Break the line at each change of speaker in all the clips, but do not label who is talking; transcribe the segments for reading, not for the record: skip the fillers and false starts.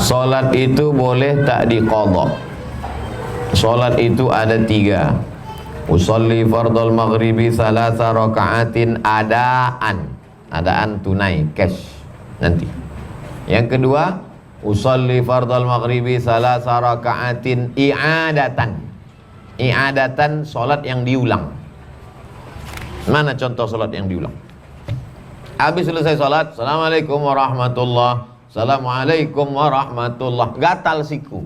Solat itu boleh tak diqadha. Solat itu ada 3. Usolli fardal maghribi salasa raka'atin adaan tunai, cash nanti. Yang kedua, usolli fardal maghribi salasa raka'atin i'adatan, solat yang diulang. Mana contoh solat yang diulang? Habis selesai solat, assalamualaikum warahmatullah, assalamualaikum warahmatullah, gatal siku.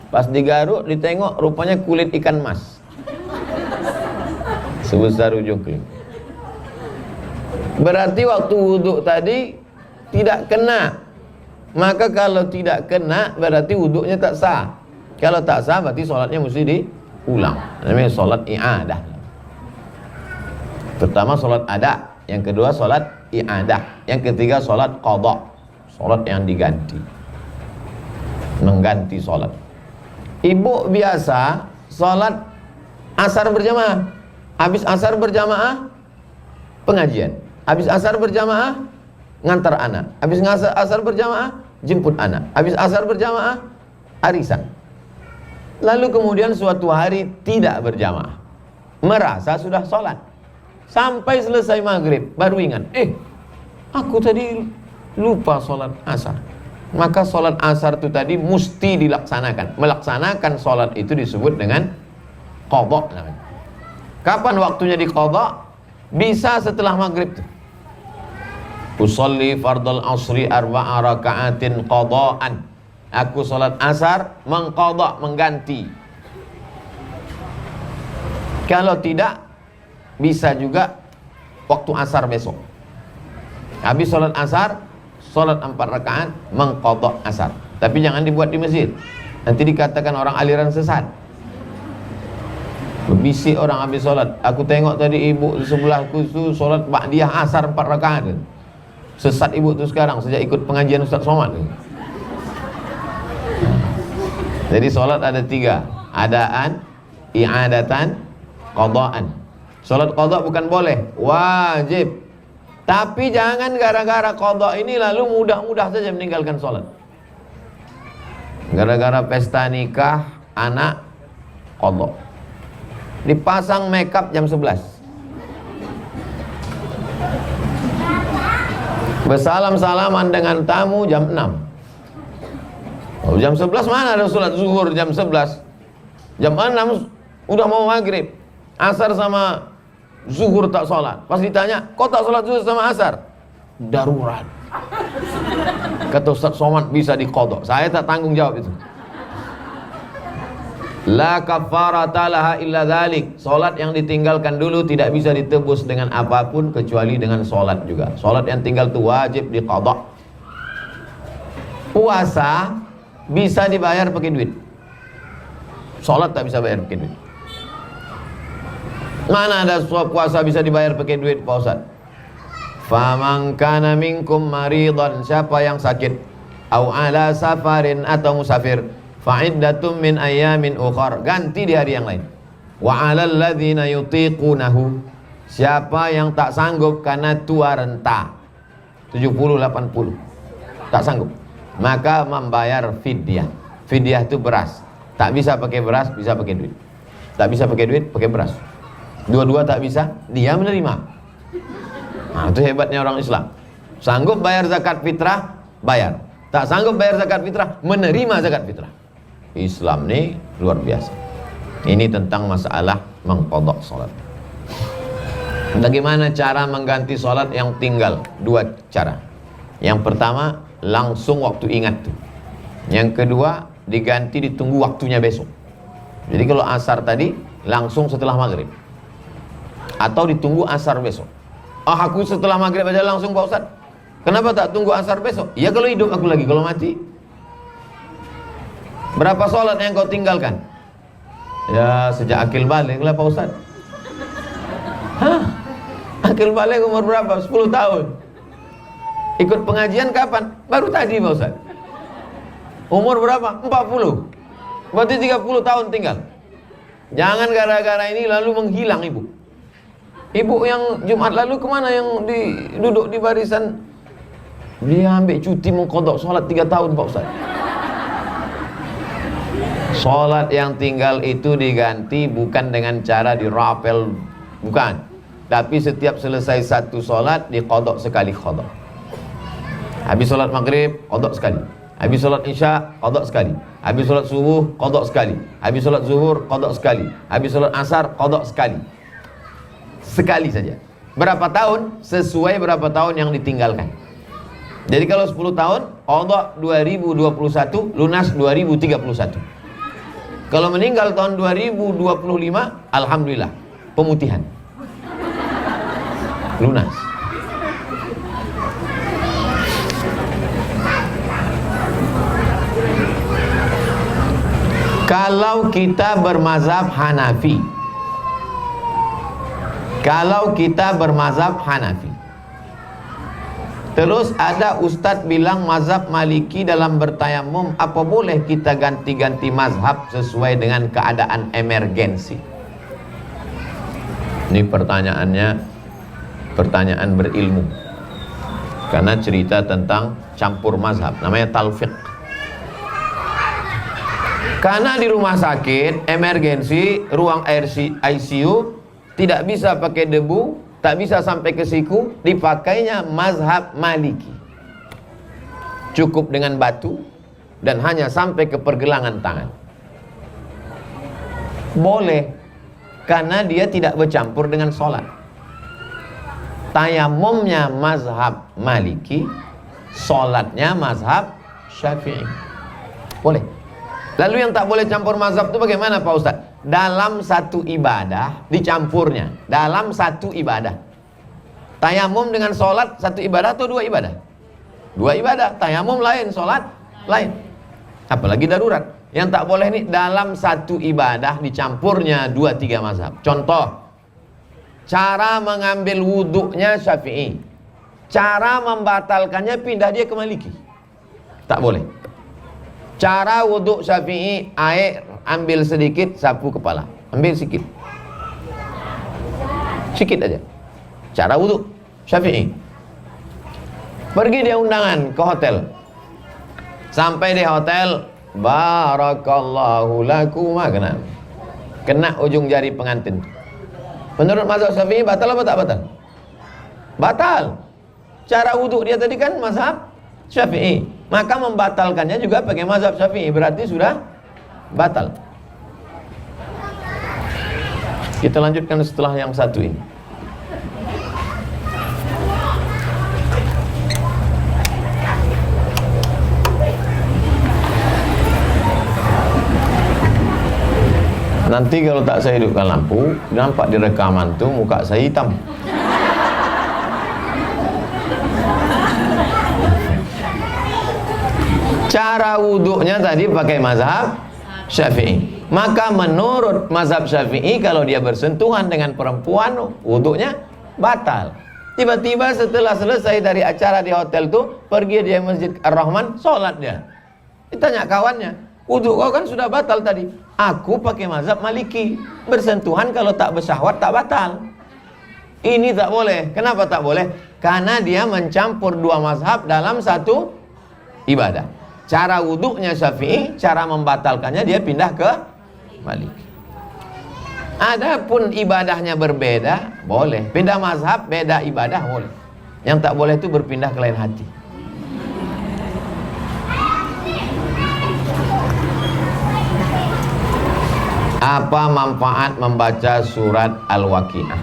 Pas digaruk, ditengok, rupanya kulit ikan mas sebesar ujung kelingking. Berarti waktu wudhu tadi tidak kena. Maka kalau tidak kena berarti wudhunya tak sah. Kalau tak sah berarti sholatnya mesti diulang. Namanya sholat i'adah. Pertama sholat ada, yang kedua sholat i'adah, yang ketiga sholat qadha, sholat yang diganti, mengganti sholat. Ibu biasa sholat asar berjamaah, habis asar berjamaah pengajian, habis asar berjamaah ngantar anak, habis asar berjamaah jemput anak, habis asar berjamaah arisan. Lalu kemudian suatu hari tidak berjamaah, merasa sudah sholat, sampai selesai maghrib baru ingat, aku tadi lupa sholat asar. Maka sholat asar itu tadi mesti dilaksanakan. Melaksanakan sholat itu disebut dengan qadha namanya. Kapan waktunya diqadha? Bisa setelah maghrib. Usolli fardal asri arba'a raka'atin qadha'an. Aku sholat asar mengqadha, mengganti. Kalau tidak, bisa juga waktu asar besok. Habis sholat asar, sholat 4 rakaat, mengqadha asar. Tapi jangan dibuat di masjid, nanti dikatakan orang aliran sesat. Berbisik orang habis sholat. Aku tengok tadi ibu di sebelahku itu sholat ba'diyah asar 4 rakaat. Sesat ibu tu sekarang sejak ikut pengajian Ustaz Somad. Jadi sholat ada 3, adaan, i'adatan, qadhaan. Sholat qadha bukan boleh, wajib. Tapi jangan gara-gara qadha ini lalu mudah-mudah saja meninggalkan sholat. Gara-gara pesta nikah anak, qadha. Dipasang makeup jam 11, bersalam-salaman dengan tamu jam 6. Oh, jam 11 mana ada sholat zuhur jam 11? Jam 6 udah mau maghrib. Asar sama zuhur tak sholat. Pas ditanya, kok tak sholat zuhur sama asar? Darurat. Kata Ustaz Somad bisa diqadha. Saya tak tanggung jawab itu. La kafarata laha illa dzalik. Salat yang ditinggalkan dulu tidak bisa ditebus dengan apapun kecuali dengan salat juga. Salat yang tinggal itu wajib diqadha. Puasa bisa dibayar pakai duit. Salat tak bisa bayar pakai duit. Mana ada puasa bisa dibayar pakai duit, Pak Ustaz? Faman kana minkum maridan, siapa yang sakit, au ala safarin, atau musafir, fa'iddatum min ayamin ukhar, ganti di hari yang lain. Wa 'alal ladzina yutiqunahu, siapa yang tak sanggup karena tua renta 70-80 tak sanggup, maka membayar fidyah. Fidyah itu beras. Tak bisa pakai beras, bisa pakai duit. Tak bisa pakai duit, pakai beras. Dua-dua tak bisa, dia menerima. Nah, itu hebatnya orang Islam. Sanggup bayar zakat fitrah, bayar. Tak sanggup bayar zakat fitrah, menerima zakat fitrah. Islam ini luar biasa. Ini tentang masalah mengqadha salat. Bagaimana cara mengganti salat yang tinggal? 2 cara. Yang pertama, langsung waktu ingat tuh. Yang kedua, diganti ditunggu waktunya besok. Jadi kalau asar tadi langsung setelah maghrib, atau ditunggu asar besok. Aku setelah maghrib aja langsung, Pak Ustaz. Kenapa tak tunggu asar besok? Ya kalau hidup aku lagi, kalau mati. Berapa sholat yang kau tinggalkan? Ya sejak akil balik lah, Pak Ustaz. Akil balik umur berapa? 10 tahun. Ikut pengajian kapan? Baru tadi, Pak Ustaz. Umur berapa? 40. Berarti 30 tahun tinggal. Jangan gara-gara ini lalu menghilang ibu. Ibu yang Jumat lalu kemana, yang duduk di barisan? Dia ambil cuti mengqadha sholat 3 tahun, Pak Ustaz. Sholat yang tinggal itu diganti bukan dengan cara dirapel, bukan, tapi setiap selesai satu sholat diqadha sekali qadha. Habis sholat maghrib qadha sekali, habis sholat isya qadha sekali, habis sholat subuh qadha sekali, habis sholat zuhur qadha sekali, habis sholat asar qadha sekali. Sekali saja. Berapa tahun? Sesuai berapa tahun yang ditinggalkan. Jadi kalau 10 tahun qadha 2021, lunas 2031. Kalau meninggal tahun 2025, alhamdulillah, pemutihan, lunas. Kalau kita bermazhab Hanafi, terus ada ustadz bilang mazhab Maliki dalam bertayamum, apa boleh kita ganti-ganti mazhab sesuai dengan keadaan emergensi? Ini pertanyaannya pertanyaan berilmu, karena cerita tentang campur mazhab, namanya talfiq. Karena di rumah sakit emergensi, ruang ICU tidak bisa pakai debu, tak bisa sampai ke siku, dipakainya mazhab Maliki. Cukup dengan batu dan hanya sampai ke pergelangan tangan. Boleh, karena dia tidak bercampur dengan sholat. Tayamumnya mazhab Maliki, sholatnya mazhab Syafi'i. Boleh. Lalu yang tak boleh campur mazhab itu bagaimana Pak Ustaz? Dalam satu ibadah dicampurnya, dalam satu ibadah. Tayamum dengan sholat satu ibadah atau dua ibadah? Dua ibadah. Tayamum lain, sholat lain. Apalagi darurat. Yang tak boleh ini dalam satu ibadah dicampurnya 2-3 mazhab. Contoh, cara mengambil wuduknya Syafi'i, cara membatalkannya pindah dia ke Maliki. Tak boleh. Cara wuduk Syafi'i, air ambil sedikit, sapu kepala, ambil sedikit aja. Cara wuduk Syafi'i. Pergi dia undangan ke hotel, sampai di hotel, barakallahu lakuma, kena ujung jari pengantin. Menurut mazhab Syafi'i batal apa tak batal? Batal. Cara wuduk dia tadi kan mazhab Syafi'i, maka membatalkannya juga pakai mazhab Syafi'i, berarti sudah batal. Kita lanjutkan setelah yang satu ini. Nanti kalau tak saya hidupkan lampu, nampak di rekaman tuh muka saya hitam. Cara wuduknya tadi pakai mazhab Syafi'i. Maka menurut mazhab Syafi'i, kalau dia bersentuhan dengan perempuan, wuduknya batal. Tiba-tiba setelah selesai dari acara di hotel tuh, pergi dia Masjid Ar-Rahman, sholat dia. Ditanya kawannya, wuduk kau kan sudah batal tadi. Aku pakai mazhab Maliki, bersentuhan kalau tak bersyahwat tak batal. Ini tak boleh. Kenapa tak boleh? Karena dia mencampur dua mazhab dalam satu ibadah. Cara wuduknya Syafi'i, cara membatalkannya dia pindah ke Maliki. Adapun ibadahnya berbeda, boleh. Pindah mazhab, beda ibadah, boleh. Yang tak boleh itu berpindah ke lain hati. Apa manfaat membaca surat Al-Waqi'ah?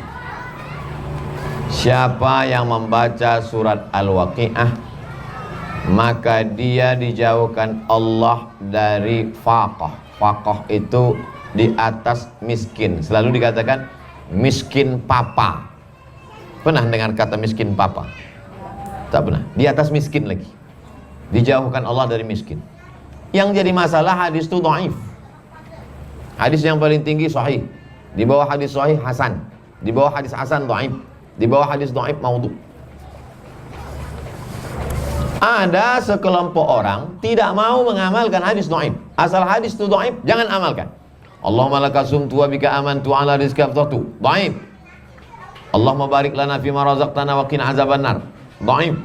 Siapa yang membaca surat Al-Waqi'ah, maka dia dijauhkan Allah dari faqah. Faqah itu di atas miskin. Selalu dikatakan miskin papa. Pernah dengar kata miskin papa? Tak pernah. Di atas miskin lagi. Dijauhkan Allah dari miskin. Yang jadi masalah hadis itu dhaif. Hadis yang paling tinggi sahih. Di bawah hadis sahih hasan. Di bawah hadis hasan dhaif. Di bawah hadis dhaif maudhu. Ada sekelompok orang tidak mau mengamalkan hadis dhaif. Asal hadis itu dhaif, jangan amalkan. Allahumma laka sumtu wa bika amantu ala rizqi afdatu. Dhaif. Allahumma barik lana fima razaqtana wa qina azabannar. Dhaif.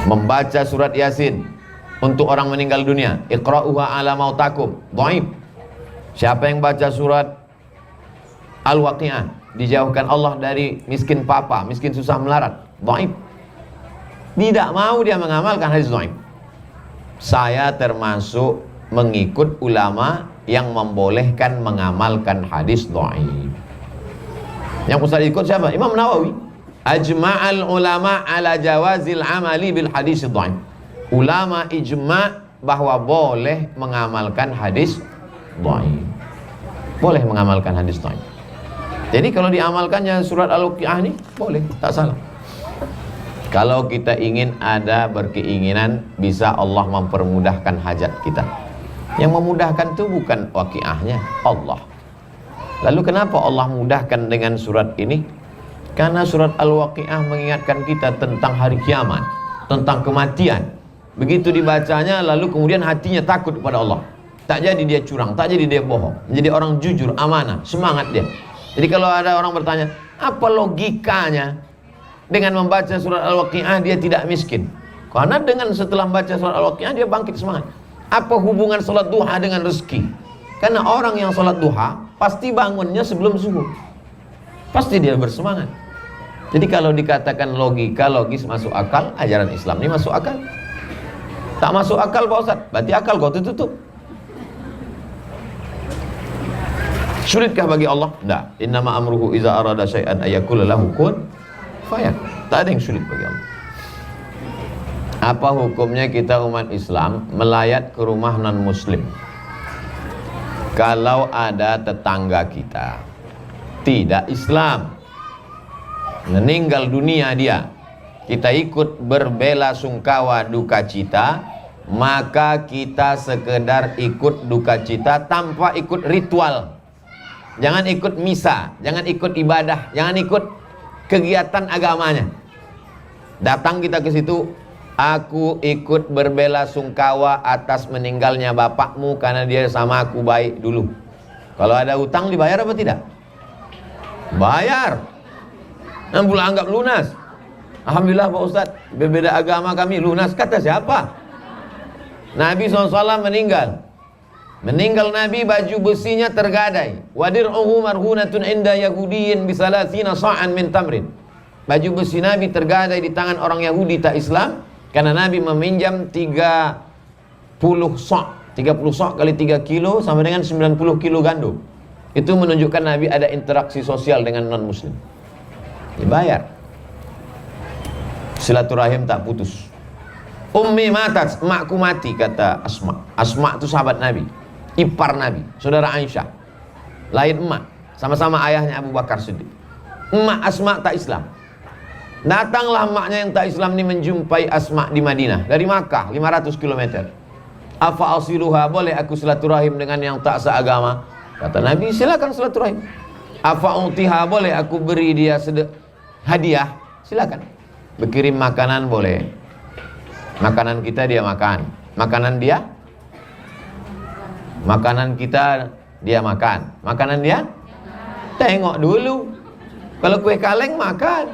Membaca surat Yasin untuk orang meninggal dunia. Iqra'uha ala mautakum. Dhaif. Siapa yang baca surat Al-Waqi'ah, dijauhkan Allah dari miskin papa, miskin susah melarat. Dhaif. Tidak mau dia mengamalkan hadis dhaif. Saya termasuk mengikut ulama yang membolehkan mengamalkan hadis dhaif. Yang Ustaz ikut siapa? Imam Nawawi. Ajma'al ulama ala jawazil amali bil hadis dhaif. Ulama ijma' bahwa boleh mengamalkan hadis dhaif. Boleh mengamalkan hadis dhaif. Jadi kalau diamalkannya surat Al-Waqi'ah ini boleh, tak salah. Kalau kita ingin ada berkeinginan bisa Allah mempermudahkan hajat kita. Yang memudahkan itu bukan Waqi'ahnya, Allah. Lalu kenapa Allah mudahkan dengan surat ini? Karena surat Al-Waqi'ah mengingatkan kita tentang hari kiamat, tentang kematian. Begitu dibacanya lalu kemudian hatinya takut kepada Allah. Tak jadi dia curang, tak jadi dia bohong, menjadi orang jujur, amanah, semangat dia. Jadi kalau ada orang bertanya, apa logikanya dengan membaca surat Al-Waqi'ah dia tidak miskin? Karena dengan setelah membaca surat Al-Waqi'ah dia bangkit semangat. Apa hubungan salat duha dengan rezeki? Karena orang yang salat duha pasti bangunnya sebelum subuh. Pasti dia bersemangat. Jadi kalau dikatakan logika, logis, masuk akal, ajaran Islam ini masuk akal. Tak masuk akal Pak Ustaz, berarti akal kau tutup. Sulitkah bagi Allah? Tidak. Innama amruhu iza arada syai'an ayakul lahu kun fayakun. Tak ada yang sulit bagi Allah. Apa hukumnya kita umat Islam melayat ke rumah non muslim kalau ada tetangga kita tidak Islam meninggal dunia dia, kita ikut berbela sungkawa duka cita, maka kita sekedar ikut duka cita tanpa ikut ritual. Jangan ikut misa, jangan ikut ibadah, jangan ikut kegiatan agamanya. Datang kita ke situ, aku ikut berbela sungkawa atas meninggalnya bapakmu karena dia sama aku baik dulu. Kalau ada utang dibayar apa tidak? Bayar. Dan pula anggap lunas. Alhamdulillah Pak Ustaz, berbeda agama kami lunas. Kata siapa? Nabi SAW meninggal. Meninggal Nabi, baju besinya tergadai. Wadir'uhu marhunatun inda yahudiyin bisalasina sa'an min tamrin. Baju besi Nabi tergadai di tangan orang Yahudi tak Islam karena Nabi meminjam 30 sok. 30 sok kali 3 kilo sama dengan 90 kilo gandum. Itu menunjukkan Nabi ada interaksi sosial dengan non muslim. Dibayar. Silaturahim tak putus. Ummi matat, emakku mati, kata Asma. Asma itu sahabat Nabi, ipar Nabi, saudara Aisyah. Lain emak, sama-sama ayahnya Abu Bakar Siddiq. Emak Asma tak Islam. Datanglah emaknya yang tak Islam ini menjumpai Asma di Madinah dari Makkah 500 km. Afa asiluha, boleh aku silaturahim dengan yang tak seagama? Kata Nabi, silakan silaturahim. Afa utiha, boleh aku beri dia hadiah? Silakan. Berkirim makanan boleh. Makanan kita dia makan, makanan dia, makanan kita dia makan, makanan dia tengok dulu. Kalau kue kaleng makan,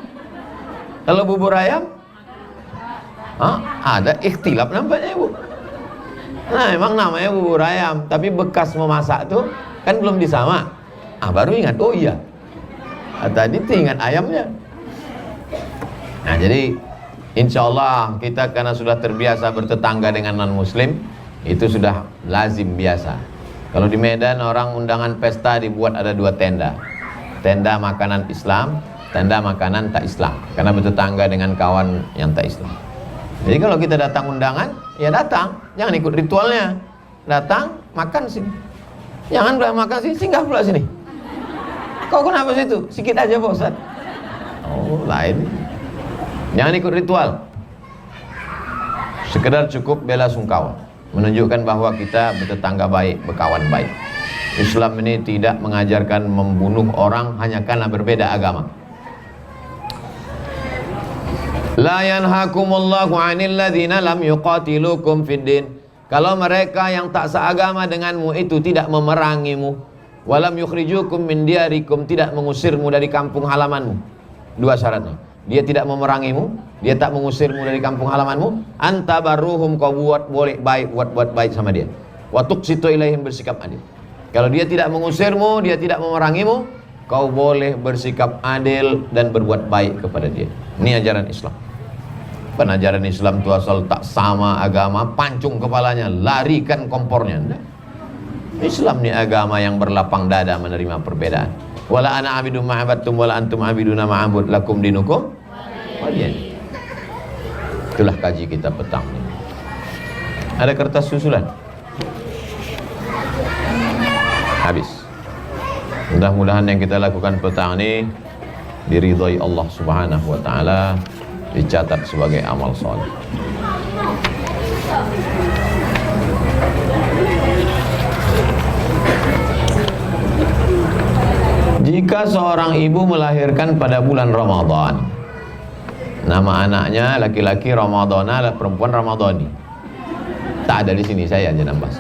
kalau bubur ayam ada ikhtilaf nampaknya Ibu. Nah emang namanya bubur ayam, tapi bekas memasak tuh kan belum disama. Baru ingat, oh iya, tadi ingat ayamnya. Nah jadi insya Allah kita karena sudah terbiasa bertetangga dengan non muslim, itu sudah lazim biasa. Kalau di Medan orang undangan pesta dibuat ada 2 tenda. Tenda makanan Islam, tenda makanan tak Islam, karena bertetangga dengan kawan yang tak Islam. Jadi kalau kita datang undangan, ya datang, jangan ikut ritualnya. Datang, makan sini. Jangan udah makan sini, singgah pula sini. Kau kenapa situ? Sikit aja Pak Ustaz. Oh lain. Jangan ikut ritual. Sekedar cukup bela sungkawa, menunjukkan bahwa kita bertetangga baik, berkawan baik. Islam ini tidak mengajarkan membunuh orang hanya karena berbeda agama. La yanhakumullahu 'anil ladzina lam yuqatilukum fid din. Kalau mereka yang tak seagama denganmu itu tidak memerangimu, walam yukhrijukum min diyarikum, tidak mengusirmu dari kampung halamanmu. 2 syaratnya. dia tidak memerangimu, dia tak mengusirmu dari kampung halamanmu, anta barruhum, kau buat baik sama dia. Wa tuqsitu ilaihim, bersikap adil. Kalau dia tidak mengusirmu, dia tidak memerangimu, kau boleh bersikap adil dan berbuat baik kepada dia. Ini ajaran Islam. Ajaran Islam itu asal tak sama agama, pancung kepalanya, larikan kompornya. Islam ini agama yang berlapang dada menerima perbedaan. Wala ana abidum ma'abattum wala antum abiduna ma'abud lakum dinukum waliyadin. Itulah kaji kita petang ini. Ada kertas susulan? Habis. Mudah-mudahan yang kita lakukan petang ini diridhai Allah Subhanahu wa taala, dicatat sebagai amal soleh. Jika seorang ibu melahirkan pada bulan Ramadan, nama anaknya laki-laki Ramadana, perempuan Ramadhani. Tak ada di sini, saya aja nambah.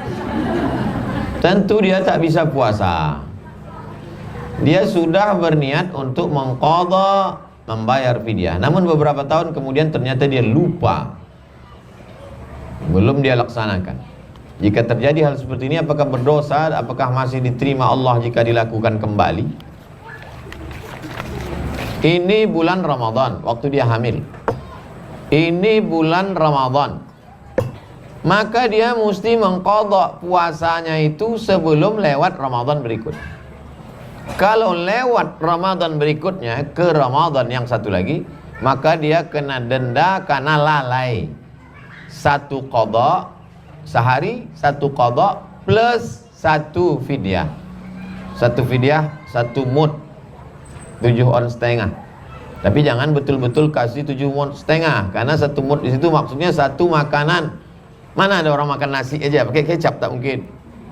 Tentu dia tak bisa puasa. Dia sudah berniat untuk mengqadha, membayar fidyah. Namun beberapa tahun kemudian ternyata dia lupa, belum dia laksanakan. Jika terjadi hal seperti ini, apakah berdosa? Apakah masih diterima Allah jika dilakukan kembali? Ini bulan Ramadan, waktu dia hamil. Ini bulan Ramadan, maka dia mesti mengqadha puasanya itu sebelum lewat Ramadan berikut. Kalau lewat Ramadan berikutnya ke Ramadan yang satu lagi, maka dia kena denda karena lalai. Satu qadha sehari, satu qadha plus satu fidyah. Satu fidyah, satu mud, 7 on setengah. Tapi jangan betul-betul kasih 7 mud setengah, karena satu mud di situ maksudnya satu makanan. Mana ada orang makan nasi aja pakai kecap? Tak mungkin.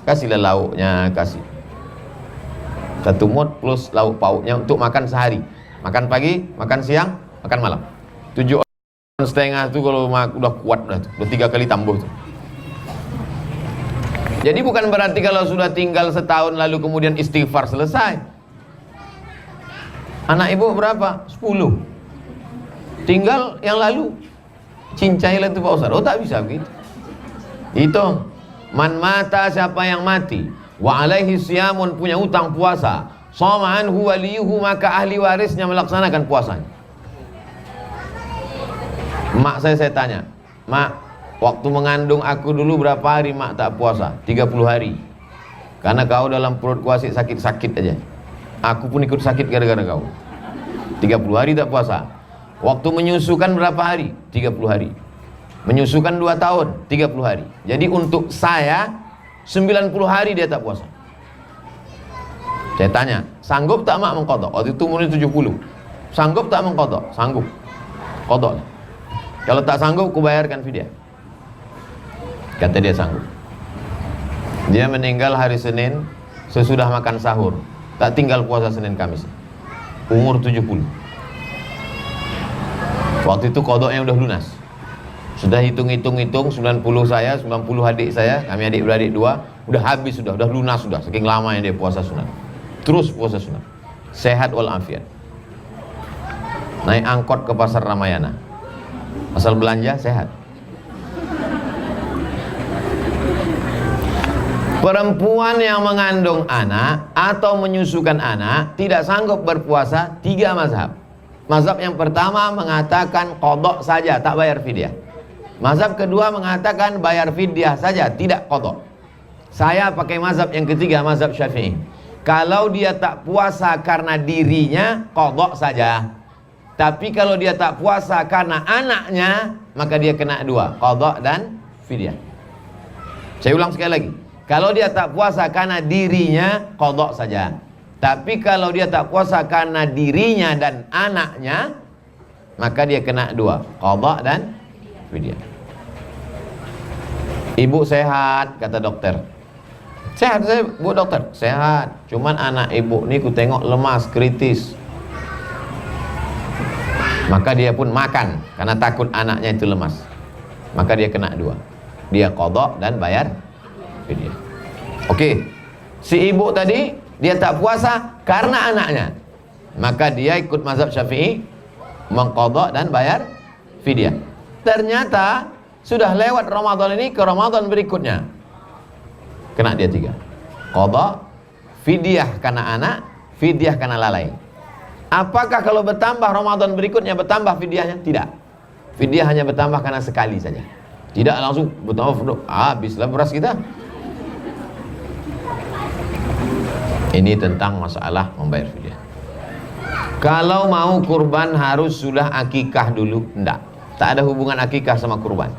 Kasihlah lauknya, kasih. Satu mud plus lauk pauknya untuk makan sehari. Makan pagi, makan siang, makan malam. 7 on setengah itu kalau udah kuat, udah 3 kali tambah tuh. Jadi bukan berarti kalau sudah tinggal setahun lalu kemudian istighfar selesai. Anak ibu berapa? 10. Tinggal yang lalu cincailah itu Pak Ustaz. Oh, tak bisa begitu. Hitung. Man mata, siapa yang mati, wa alaihi siyamun, punya utang puasa, shoma anhu waliyuhu, maka ahli warisnya melaksanakan puasanya. Mak saya tanya, mak, waktu mengandung aku dulu berapa hari mak tak puasa? 30 hari. Karena kau dalam perut kuasi sakit-sakit aja. Aku pun ikut sakit gara-gara kau. 30 hari tak puasa. Waktu menyusukan berapa hari? 30 hari. Menyusukan 2 tahun, 30 hari. Jadi untuk saya 90 hari dia tak puasa. Saya tanya, sanggup tak mak mengqadha? Waktu itu umurnya 70. Sanggup tak mengqadha? Sanggup. Qadha. Kalau tak sanggup, kubayarkan fidyah. Kata dia sanggup. Dia meninggal hari Senin sesudah makan sahur. Tak tinggal puasa Senin Kamis. Umur 70. Waktu itu qadhanya udah lunas. Sudah hitung-hitung 90 saya, 90 adik saya, kami adik-beradik 2, udah habis sudah lunas sudah. Saking lamanya dia puasa sunat. Terus puasa sunat. Sehat walafiat. Naik angkot ke pasar Ramayana. Asal belanja sehat. Perempuan yang mengandung anak atau menyusukan anak tidak sanggup berpuasa, 3 mazhab. Mazhab yang pertama mengatakan qadha saja, tak bayar fidyah. Mazhab kedua mengatakan bayar fidyah saja, tidak qadha. Saya pakai mazhab yang ketiga, mazhab Syafi'i. Kalau dia tak puasa karena dirinya, qadha saja. Tapi kalau dia tak puasa karena anaknya, maka dia kena 2, qadha dan fidyah. Saya ulang sekali lagi. Kalau dia tak puasa karena dirinya, qadha saja. Tapi kalau dia tak puasa karena dirinya dan anaknya, maka dia kena 2, qadha dan fidyah. Ibu sehat, kata dokter. Sehat saya, Bu dokter? Sehat. Cuman anak ibu ini ku tengok lemas, kritis. Maka dia pun makan karena takut anaknya itu lemas. Maka dia kena 2. Dia qadha dan bayar fidyah. Oke. Si ibu tadi dia tak puasa karena anaknya. Maka dia ikut mazhab Syafi'i, mengqadha dan bayar fidyah. Ternyata sudah lewat Ramadan ini ke Ramadan berikutnya, kena dia 3. Qadha, fidyah karena anak, fidyah karena lalai. Apakah kalau bertambah Ramadan berikutnya bertambah fidyahnya? Tidak. Fidyah hanya bertambah karena sekali saja. Tidak langsung bertambah, habislah beras kita. Ini tentang masalah membayar fidyah. Kalau mau kurban harus sudah akikah dulu? Enggak. Tak ada hubungan akikah sama kurban.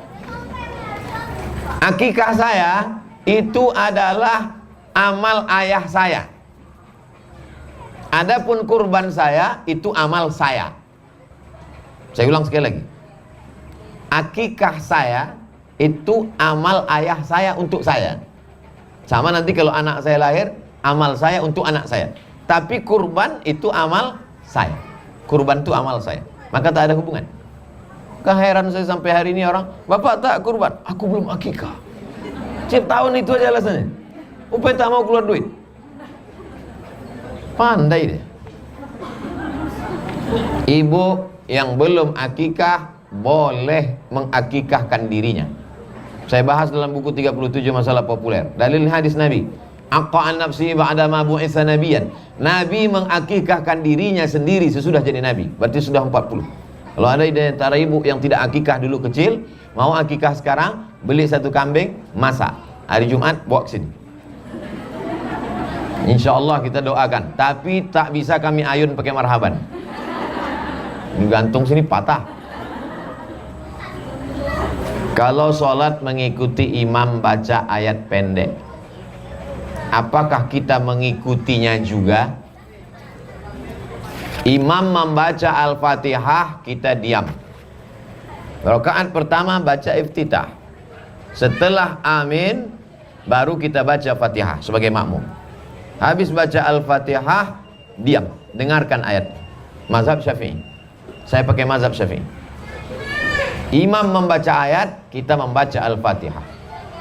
Akikah saya itu adalah amal ayah saya. Adapun kurban saya itu amal saya. Saya ulang sekali lagi. Akikah saya itu amal ayah saya untuk saya. Sama nanti kalau anak saya lahir, amal saya untuk anak saya. Tapi kurban itu amal saya. Kurban itu amal saya. Maka tak ada hubungan. Keheran saya sampai hari ini orang, bapak tak kurban, aku belum akikah. Setiap tahun itu aja alasannya. Upaya tak mau keluar duit. Pandai dia. Ibu yang belum akikah boleh mengakikahkan dirinya. Saya bahas dalam buku 37 masalah populer. Dalil hadis Nabi. Aqqa an nafsi ba'da ma bu'itsa nabiyan. Nabi mengakikahkan dirinya sendiri sesudah jadi nabi. Berarti sudah 40. Kalau ada di antara ibu yang tidak akikah dulu kecil, mau akikah sekarang, beli 1 kambing, masak. Hari Jumat bawa ke sini. Insyaallah kita doakan. Tapi tak bisa kami ayun pakai marhaban. Gantung sini patah. Kalau sholat mengikuti imam baca ayat pendek, apakah kita mengikutinya juga? Imam membaca Al-Fatihah, kita diam. Rakaat pertama baca iftitah. Setelah amin, baru kita baca Fatihah sebagai makmum. Habis baca Al-Fatihah, diam, dengarkan ayat. Mazhab Syafi'i. Saya pakai mazhab Syafi'i. Imam membaca ayat, kita membaca Al-Fatihah.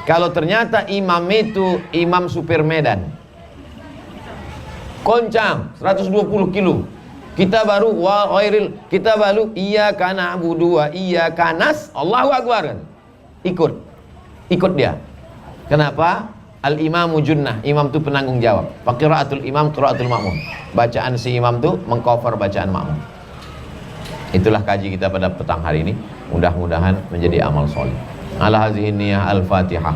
Kalau ternyata imam itu imam supir Medan, koncang 120 kilo, kita baru kita baru iyyaka na'budu wa iyyaka Allahu Akbar. Ikut dia. Kenapa? Al-imamu junnah, imam itu penanggung jawab. Faqiraatul imam qiraatul makmum. Bacaan si imam itu mengcover bacaan makmum. Itulah kaji kita pada petang hari ini. Mudah-mudahan menjadi amal soleh. Ala hazihi niyah al-Fatihah.